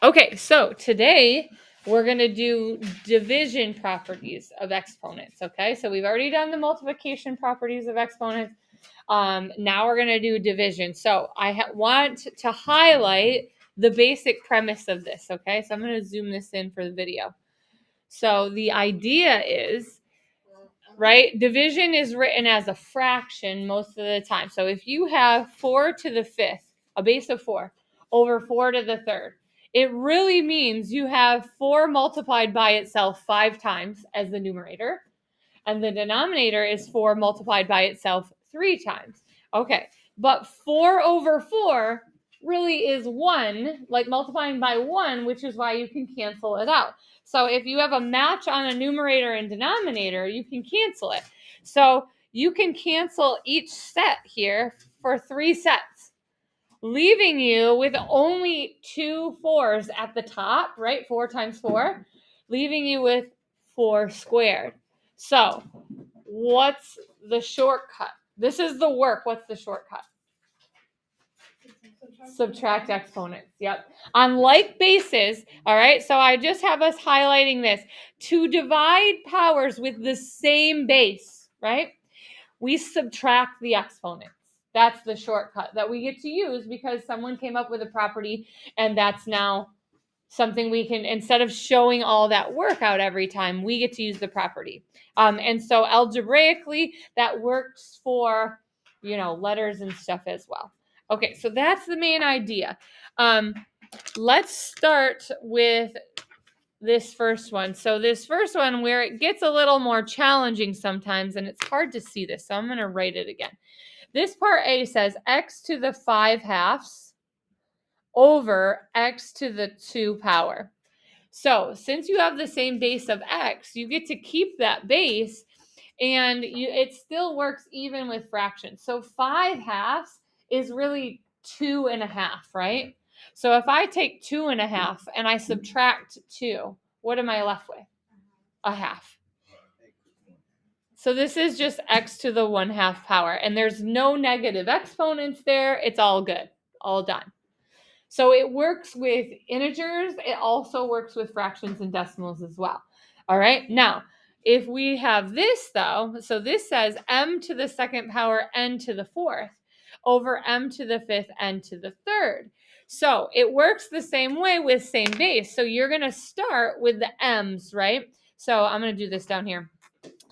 Okay, so today we're going to do division properties of exponents, okay? So we've already done the multiplication properties of exponents. Now we're going to do division. So I want to highlight the basic premise of this, okay? So I'm going to zoom this in for the video. So the idea is, right, division is written as a fraction most of the time. So if you have 4 to the 5th, a base of 4, over 4 to the 3rd, it really means you have 4 multiplied by itself 5 times as the numerator, and the denominator is 4 multiplied by itself 3 times. Okay, but 4 over 4 really is 1, like multiplying by 1, which is why you can cancel it out. So if you have a match on a numerator and denominator, you can cancel it. So you can cancel each set here for 3 sets, leaving you with only 2 4s at the top, right? 4 times 4, leaving you with 4 squared. So what's the shortcut? This is the work. What's the shortcut? Subtract exponents. Yep. On like bases. All right. So I just have us highlighting this. To divide powers with the same base, right? We subtract the exponents. That's the shortcut that we get to use because someone came up with a property, and that's now something we can, instead of showing all that work out every time, we get to use the property. And so algebraically, that works for, letters and stuff as well. Okay, so that's the main idea. Let's start with this first one. So this first one, where it gets a little more challenging sometimes, and it's hard to see this, so I'm going to write it again. This part A says x to the 5/2 over x to the 2 power. So since you have the same base of x, you get to keep that base, and it still works even with fractions. So 5/2 is really 2.5, right? So if I take 2.5 and I subtract 2, what am I left with? A half. So this is just x to the 1/2 power, and there's no negative exponents there. It's all good, all done. So it works with integers. It also works with fractions and decimals as well. All right. Now, if we have this though, so this says m to the 2nd power n to the 4th over m to the 5th n to the 3rd. So it works the same way with same base. So you're going to start with the m's, right? So I'm going to do this down here.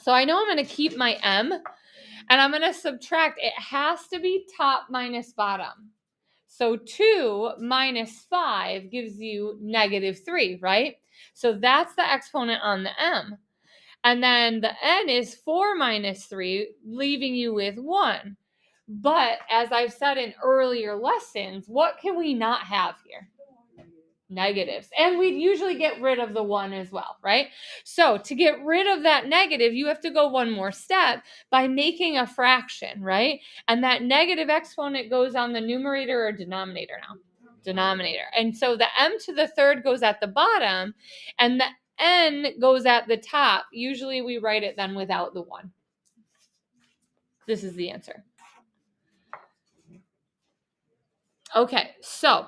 So I know I'm going to keep my m, and I'm going to subtract. It has to be top minus bottom. So 2 minus 5 gives you -3, right? So that's the exponent on the m. And then the n is 4 minus 3, leaving you with 1. But as I've said in earlier lessons, what can we not have here? Negatives. And we'd usually get rid of the 1 as well, right? So to get rid of that negative, you have to go one more step by making a fraction, right? And that negative exponent goes on the numerator or denominator now? Denominator. And so the m to the 3rd goes at the bottom, and the n goes at the top. Usually we write it then without the 1. This is the answer. Okay, so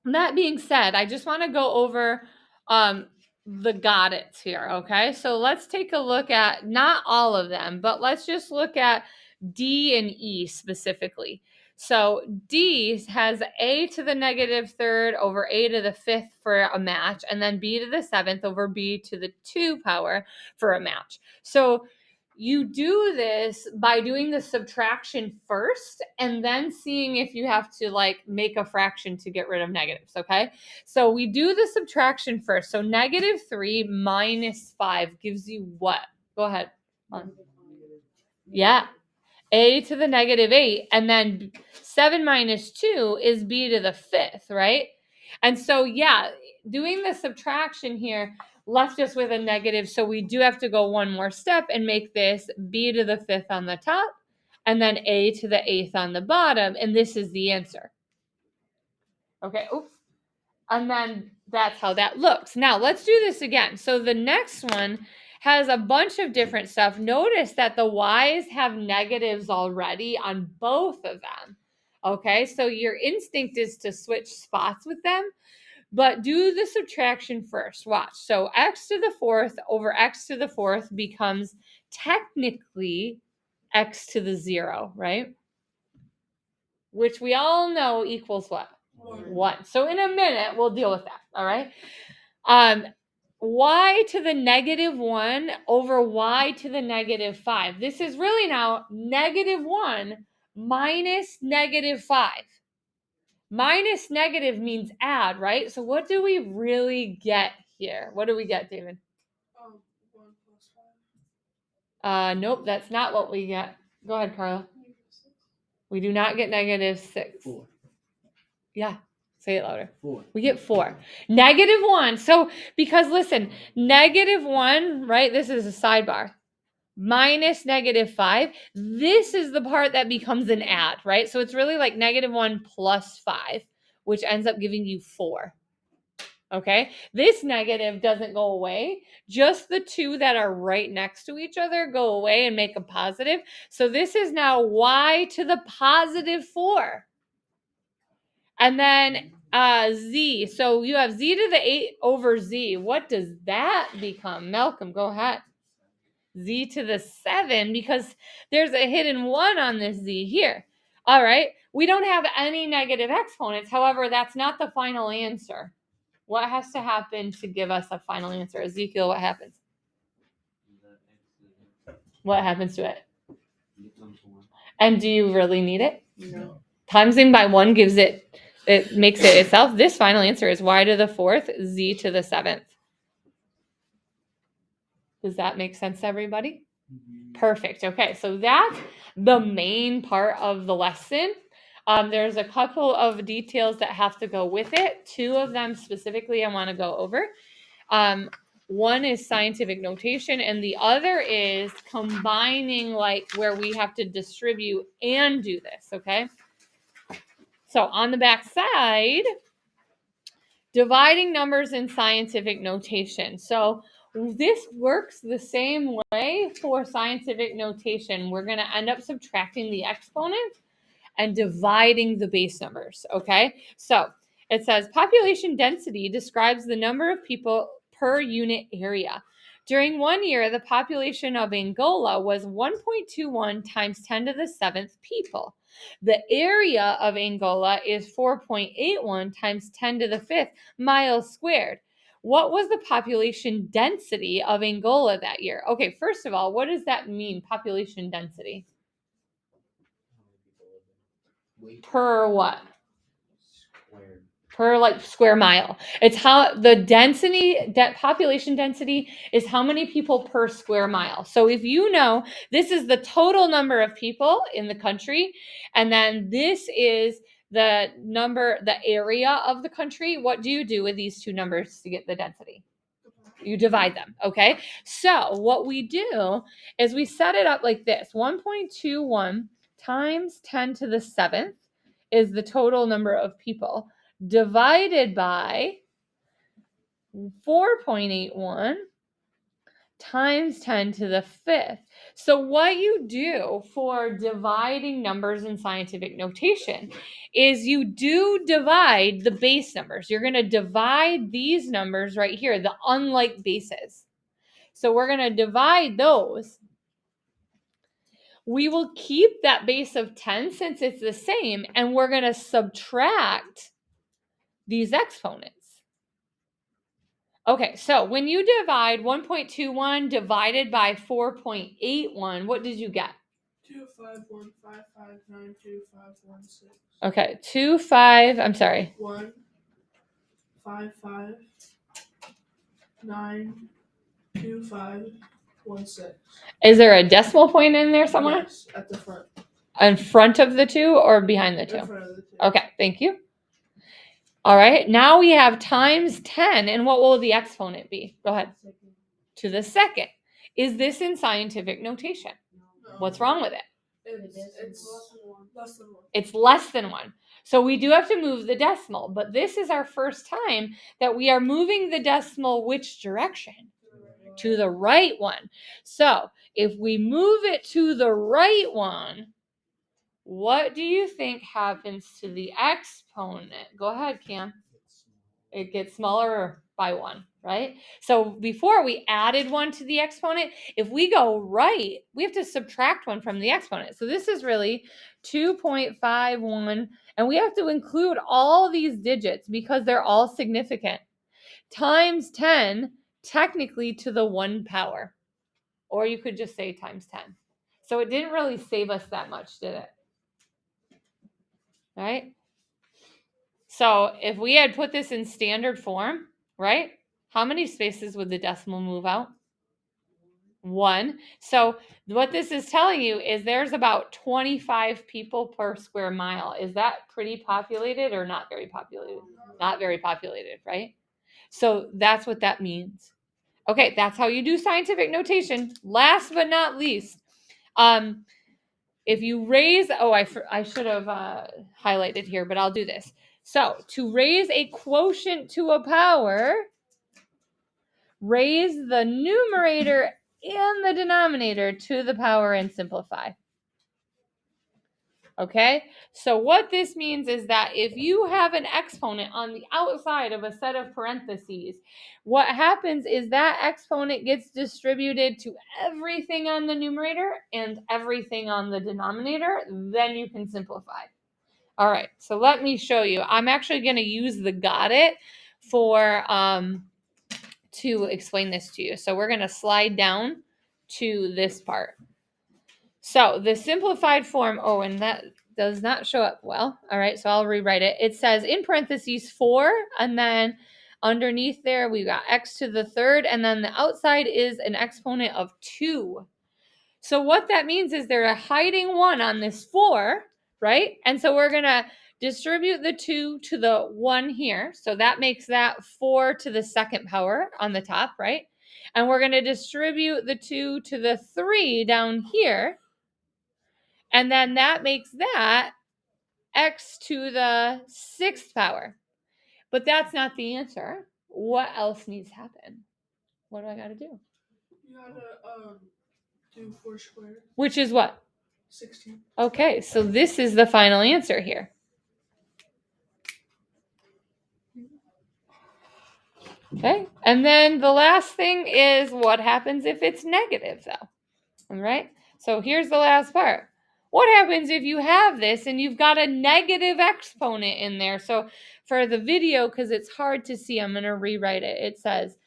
that being said, I just want to go over the got it's here, okay? So let's take a look at, not all of them, but let's just look at D and E specifically. So D has a to the -3rd over a to the 5th for a match, and then b to the 7th over b to the 2 power for a match. So you do this by doing the subtraction first and then seeing if you have to make a fraction to get rid of negatives, okay? So we do the subtraction first. So -3 minus 5 gives you what? Go ahead. Yeah. A to the -8, and then 7 minus 2 is b to the 5th, right? And so, yeah, doing the subtraction here left us with a negative, so we do have to go one more step and make this b to the 5th on the top, and then a to the 8th on the bottom, and this is the answer. Okay, oops. And then that's how that looks. Now, let's do this again. So the next one has a bunch of different stuff. Notice that the y's have negatives already on both of them. Okay, so your instinct is to switch spots with them, but do the subtraction first. Watch. So x to the fourth over x to the fourth becomes technically x to the 0, right? Which we all know equals what? 1. So in a minute, we'll deal with that, all right? Y to the -1 over y to the -5. This is really now -1 minus -5. Minus negative means add, right? So what do we really get here? What do we get, David? 1 plus 5. Nope, that's not what we get. Go ahead, Carla. We do not get -6. 4. Yeah, say it louder. 4. We get 4. -1. So, because listen, -1, right? This is a sidebar. Minus -5. This is the part that becomes an add, right? So it's really like -1 plus 5, which ends up giving you 4. Okay, this negative doesn't go away. Just the two that are right next to each other go away and make a positive. So this is now y to the +4. And then z. So you have z to the 8 over z. What does that become? Malcolm, go ahead. Z to the 7, because there's a hidden 1 on this z here. All right, we don't have any negative exponents. However, that's not the final answer. What has to happen to give us a final answer? Ezekiel, what happens? What happens to it? And do you really need it? No. Timesing by 1 gives it makes it itself. This final answer is y to the 4th, z to the 7th. Does that make sense to everybody? Perfect. Okay, so that's the main part of the lesson. There's a couple of details that have to go with it. 2 of them specifically I want to go over. One is scientific notation, and the other is combining, like where we have to distribute and do this, okay? So on the back side, dividing numbers in scientific notation. So this works the same way for scientific notation. We're going to end up subtracting the exponent and dividing the base numbers, okay? So it says population density describes the number of people per unit area. During 1 year, the population of Angola was 1.21 times 10 to the 7th people. The area of Angola is 4.81 times 10 to the 5th miles squared. What was the population density of Angola that year? Okay, first of all, what does that mean, population density? Per what? Squared. Per like square mile. It's how the density, that population density is how many people per square mile. So if you know this is the total number of people in the country, and then this is the number, the area of the country, what do you do with these two numbers to get the density? You divide them, okay? So what we do is we set it up like this. 1.21 times 10 to the 7th is the total number of people, divided by 4.81 times 10 to the 5th. So what you do for dividing numbers in scientific notation is you do divide the base numbers. You're going to divide these numbers right here, the unlike bases. So we're going to divide those. We will keep that base of 10 since it's the same, and we're going to subtract these exponents. Okay, so when you divide 1.21 divided by 4.81, what did you get? 25155925516. Okay, 25, I'm sorry. 155925516. Is there a decimal point in there somewhere? Yes, at the front. In front of the 2 or behind the 2? In front of the 2. Okay, thank you. All right, now we have times 10, and what will the exponent be? Go ahead. To the 2nd. Is this in scientific notation? No. What's wrong with it? It's less than 1. It's less than 1. So we do have to move the decimal, but this is our first time that we are moving the decimal which direction? To the right one. So if we move it to the right one, what do you think happens to the exponent? Go ahead, Cam. It gets smaller by 1, right? So before we added 1 to the exponent, if we go right, we have to subtract 1 from the exponent. So this is really 2.51, and we have to include all these digits because they're all significant, times 10, technically to the 1 power. Or you could just say times 10. So it didn't really save us that much, did it? Right? So if we had put this in standard form, right? How many spaces would the decimal move out? 1. So what this is telling you is there's about 25 people per square mile. Is that pretty populated or not very populated? Not very populated, right? So that's what that means. Okay, that's how you do scientific notation. Last but not least, if you raise, I should have highlighted here, but I'll do this. So to raise a quotient to a power, raise the numerator and the denominator to the power and simplify. Okay, so what this means is that if you have an exponent on the outside of a set of parentheses, what happens is that exponent gets distributed to everything on the numerator and everything on the denominator. Then you can simplify. All right, so let me show you. I'm actually going to use the got it for to explain this to you. So we're going to slide down to this part. So the simplified form, and that does not show up well. All right, so I'll rewrite it. It says in parentheses 4, and then underneath there we got x to the third, and then the outside is an exponent of 2. So what that means is they're hiding 1 on this 4, right? And so we're going to distribute the 2 to the 1 here. So that makes that 4 to the second power on the top, right? And we're going to distribute the 2 to the 3 down here. And then that makes that x to the 6th power. But that's not the answer. What else needs to happen? What do I got to do? You gotta do 4 squared. Which is what? 16. Okay, so this is the final answer here. Okay, and then the last thing is what happens if it's negative, though? All right, so here's the last part. What happens if you have this and you've got a negative exponent in there? So for the video, because it's hard to see, I'm going to rewrite it. It says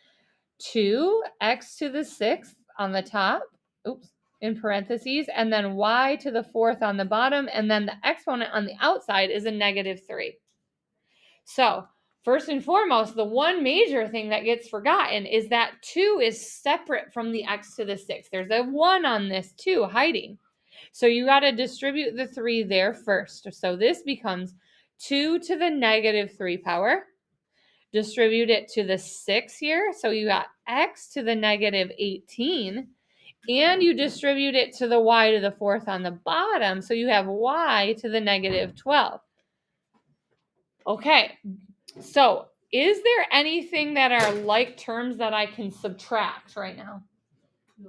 2x to the 6th on the top, in parentheses, and then y to the 4th on the bottom, and then the exponent on the outside is a negative 3. So first and foremost, the one major thing that gets forgotten is that 2 is separate from the x to the 6th. There's a 1 on this 2 hiding. So you got to distribute the 3 there first. So this becomes 2 to the negative 3 power. Distribute it to the 6 here. So you got x to the negative 18. And you distribute it to the y to the 4th on the bottom. So you have y to the negative 12. Okay, so is there anything that are like terms that I can subtract right now?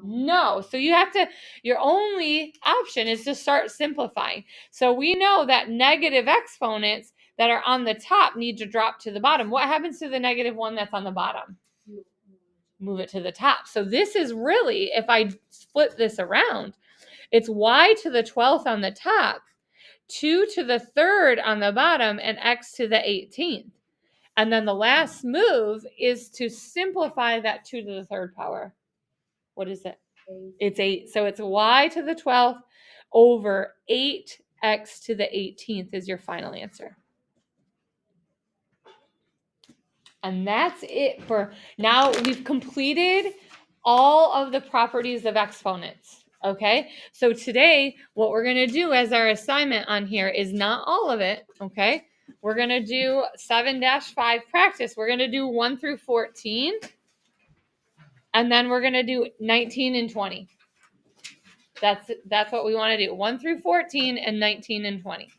No. So you have to, your only option is to start simplifying. So we know that negative exponents that are on the top need to drop to the bottom. What happens to the negative 1 that's on the bottom? Move it to the top. So this is really, if I flip this around, it's y to the 12th on the top, 2 to the 3rd on the bottom, and x to the 18th. And then the last move is to simplify that 2 to the 3rd power. What is it? 8. It's 8. So it's y to the 12th over 8x to the 18th is your final answer. And that's it for now. We've completed all of the properties of exponents. Okay, so today what we're going to do as our assignment on here is not all of it. Okay, we're going to do 7-5 practice. We're going to do 1 through 14. And then we're going to do 19 and 20. That's what we want to do. 1 through 14 and 19 and 20.